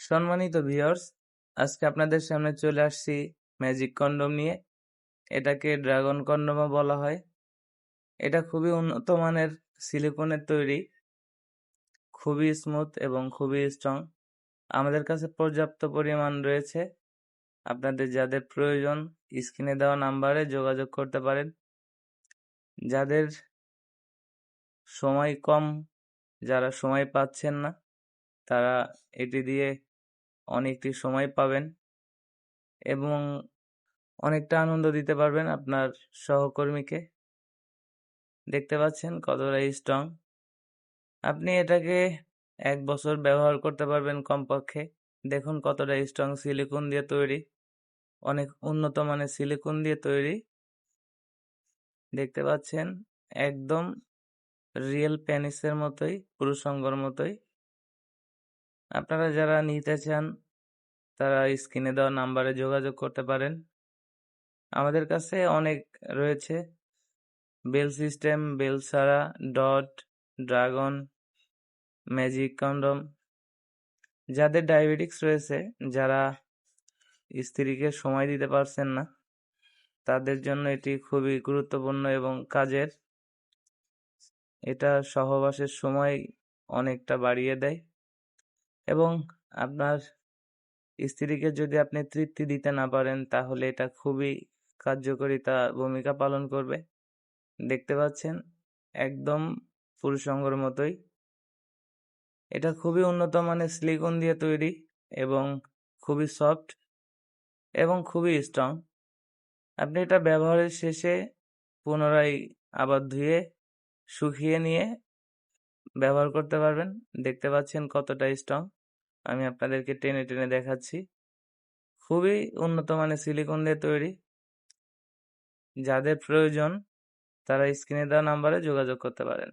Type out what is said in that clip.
সম্মানিত ভিউয়ার্স, আজকে আপনাদের সামনে চলে আসছি ম্যাজিক কন্ডম নিয়ে। এটাকে ড্রাগন কন্ডমও বলা হয়। এটা খুবই উন্নত মানের সিলিকনের তৈরি, খুবই স্মুথ এবং খুবই স্ট্রং। আমাদের কাছে পর্যাপ্ত পরিমাণ রয়েছে। আপনাদের যাদের প্রয়োজন স্ক্রিনে দেওয়া নাম্বারে যোগাযোগ করতে পারেন। যাদের সময় কম, যারা সময় পাচ্ছেন না, তারা এটি দিয়ে অনেকটি সময় পাবেন এবং অনেকটা আনন্দ দিতে পারবেন আপনার সহকর্মীকে। দেখতে পাচ্ছেন কতটা স্ট্রং। আপনি এটাকে 1 বছর ব্যবহার করতে পারবেন কমপক্ষে। দেখুন কতটা স্ট্রং, সিলিকন দিয়ে তৈরি, অনেক উন্নত মানের সিলিকন দিয়ে তৈরি। দেখতে পাচ্ছেন একদম রিয়েল পেনিসের মতোই, পুরুষাঙ্গর মতোই। আপনারা যারা নিতে চান তারা স্ক্রিনে দেওয়া নাম্বারে যোগাযোগ করতে পারেন। আমাদের কাছে অনেক রয়েছে, বেল সিস্টেম, বেল ছাড়া, ডট, ড্রাগন, ম্যাজিক কন্ডম। যাদের ডায়াবেটিক্স রয়েছে, যারা স্ত্রীকে সময় দিতে পারছেন না, তাদের জন্য এটি খুবই গুরুত্বপূর্ণ এবং কাজের। এটা সহবাসের সময় অনেকটা বাড়িয়ে দেয় এবং আপনার স্ত্রীকে যদি আপনি তৃপ্তি দিতে না পারেন, তাহলে এটা খুবই কার্যকারিতা ভূমিকা পালন করবে। দেখতে পাচ্ছেন একদম পুরুষাঙ্গর মতোই। এটা খুবই উন্নত মানের সিলিকন দিয়ে তৈরি এবং খুবই সফট এবং খুবই স্ট্রং। আপনি এটা ব্যবহারের শেষে পুনরায় আবার ধুয়ে শুকিয়ে নিয়ে ব্যবহার করতে পারবেন। দেখতে পাচ্ছেন কতটা স্ট্রং। আমি আপনাদেরকে টেনে টেনে দেখাচ্ছি। খুবই উন্নত মানের সিলিকন দিয়ে তৈরি। যাদের প্রয়োজন তারা স্ক্রিনে দেওয়া নাম্বারে যোগাযোগ করতে পারেন।